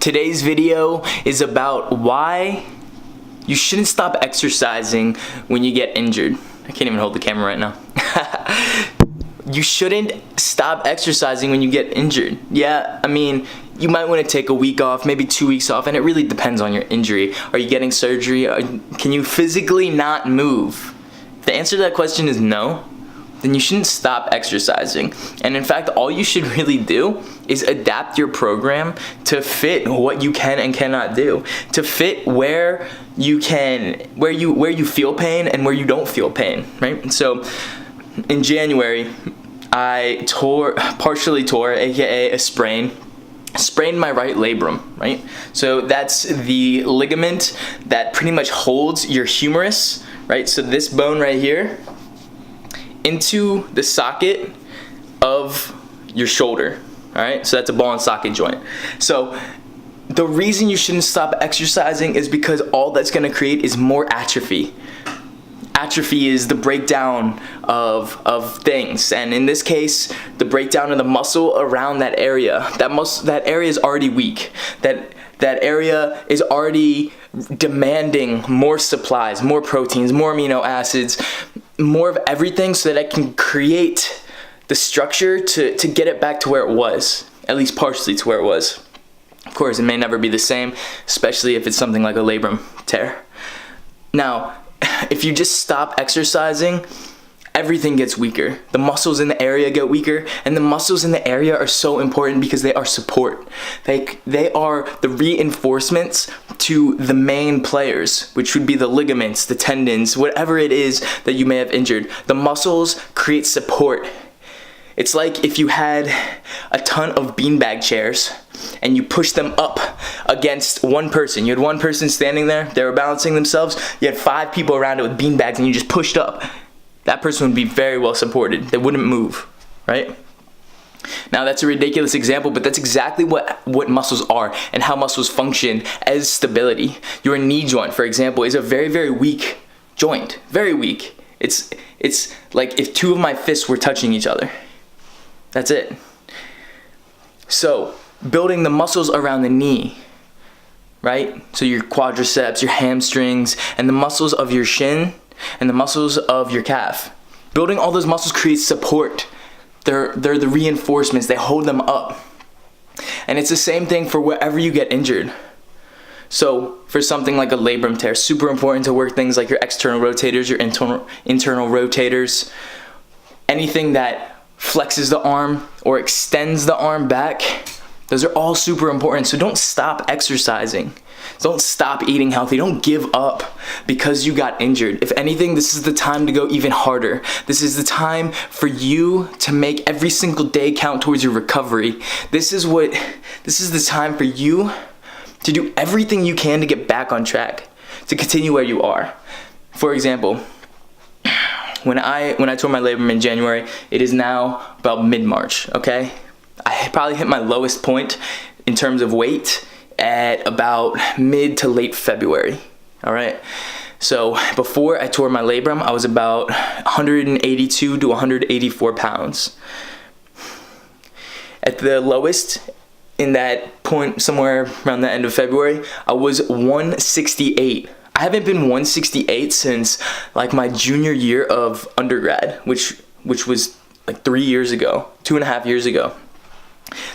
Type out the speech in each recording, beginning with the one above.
Today's video is about why you shouldn't stop exercising when you get injured. I can't even hold the camera right now. You shouldn't stop exercising when you get injured. Yeah, I mean, you might want to take a week off, maybe 2 weeks off, and it really depends on your injury. Are you getting surgery? Can you physically not move? If the answer to that question is no, then you shouldn't stop exercising. And in fact, all you should really do is adapt your program to fit what you can and cannot do, to fit where you feel pain and where you don't feel pain, right? So in January, I partially tore, aka a sprained my right labrum, right? So that's the ligament that pretty much holds your humerus, right? So this bone right here into the socket of your shoulder, all right? So that's a ball and socket joint. So the reason you shouldn't stop exercising is because all that's gonna create is more atrophy. Atrophy is the breakdown of things, and in this case, the breakdown of the muscle around that area. That area is already weak. That area is already demanding more supplies, more proteins, more amino acids, more of everything, so that it can create the structure to get it back to where it was, at least partially to where it was. Of course, it may never be the same, especially if it's something like a labrum tear. Now, if you just stop exercising, everything gets weaker. The muscles in the area get weaker, and the muscles in the area are so important because they are support. They are the reinforcements to the main players, which would be the ligaments, the tendons, whatever it is that you may have injured. The muscles create support. It's like if you had a ton of beanbag chairs and you push them up against one person. You had one person standing there, they were balancing themselves. You had 5 people around it with beanbags and you just pushed up. That person would be very well supported. They wouldn't move, right? Now that's a ridiculous example, but that's exactly what muscles are and how muscles function as stability. Your knee joint, for example, is a very, very weak joint. Very weak. It's like if 2 of my fists were touching each other. That's it. So, building the muscles around the knee, right? So your quadriceps, your hamstrings, and the muscles of your shin, and the muscles of your calf. Building all those muscles creates support. They're the reinforcements. They hold them up. And it's the same thing for wherever you get injured. So, for something like a labrum tear, super important to work things like your external rotators, your internal rotators, anything that flexes the arm or extends the arm back. Those are all super important. So don't stop exercising. Don't stop eating healthy. Don't give up because you got injured. If anything, this is the time to go even harder. This is the time for you to make every single day count towards your recovery. This is the time for you to do everything you can to get back on track, to continue where you are. For example, when I tore my labrum in January, it is now about mid-March, okay? I probably hit my lowest point in terms of weight at about mid to late February, all right? So before I tore my labrum, I was about 182 to 184 pounds. At the lowest, in that point somewhere around the end of February, I was 168. I haven't been 168 since like my junior year of undergrad, which was like 3 years ago, 2.5 years ago.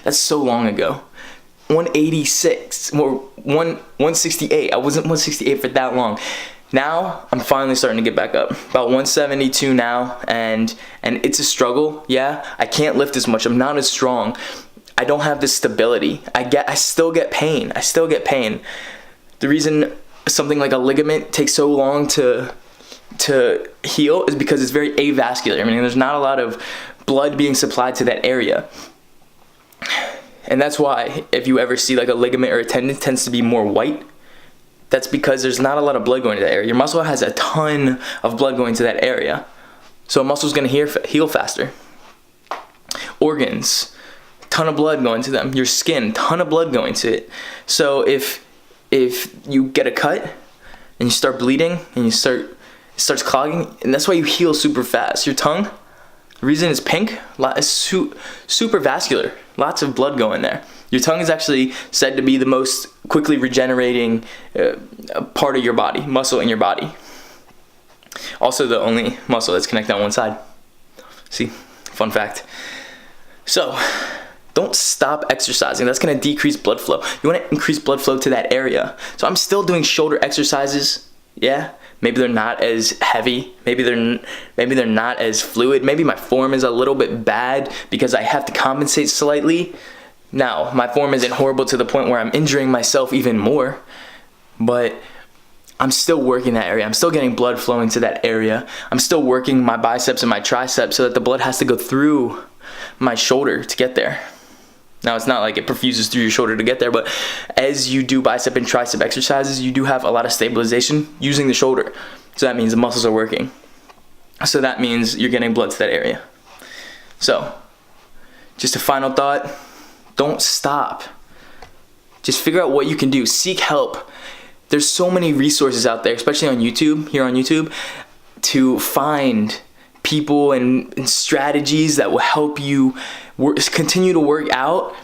That's so long ago. 186 or 168. I wasn't 168 for that long. Now I'm finally starting to get back up. About 172 now, and it's a struggle. Yeah, I can't lift as much. I'm not as strong. I don't have this stability. I still get pain. The reason something like a ligament takes so long to heal is because it's very avascular. I mean, there's not a lot of blood being supplied to that area. And that's why if you ever see like a ligament or a tendon, it tends to be more white. That's because there's not a lot of blood going to that area. Your muscle has a ton of blood going to that area. So a muscle's gonna heal faster. Organs, ton of blood going to them. Your skin, ton of blood going to it. So if you get a cut and you start bleeding and it starts clogging, and that's why you heal super fast. Your tongue, the reason it's pink, it's super vascular, lots of blood going there. Your tongue is actually said to be the most quickly regenerating part of your body, muscle in your body. Also the only muscle that's connected on one side. See, fun fact. So, don't stop exercising. That's gonna decrease blood flow. You wanna increase blood flow to that area. So I'm still doing shoulder exercises, yeah? Maybe they're not as heavy. Maybe they're not as fluid. Maybe my form is a little bit bad because I have to compensate slightly. Now, my form isn't horrible to the point where I'm injuring myself even more, but I'm still working that area. I'm still getting blood flowing to that area. I'm still working my biceps and my triceps so that the blood has to go through my shoulder to get there. Now, it's not like it perfuses through your shoulder to get there, but as you do bicep and tricep exercises, you do have a lot of stabilization using the shoulder. So that means the muscles are working. So that means you're getting blood to that area. So, just a final thought, don't stop. Just figure out what you can do. Seek help. There's so many resources out there, especially on YouTube, here on YouTube, to find people and strategies that will help you continue to work out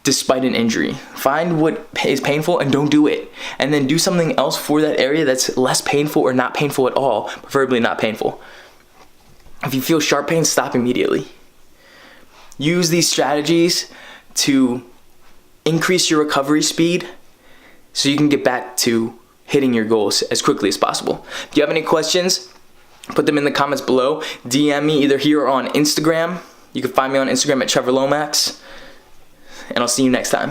despite an injury. Find what is painful and don't do it. And then do something else for that area that's less painful or not painful at all, preferably not painful. If you feel sharp pain, stop immediately. Use these strategies to increase your recovery speed so you can get back to hitting your goals as quickly as possible. If you have any questions, put them in the comments below. DM me either here or on Instagram. You can find me on Instagram at Trevor Lomax. And I'll see you next time.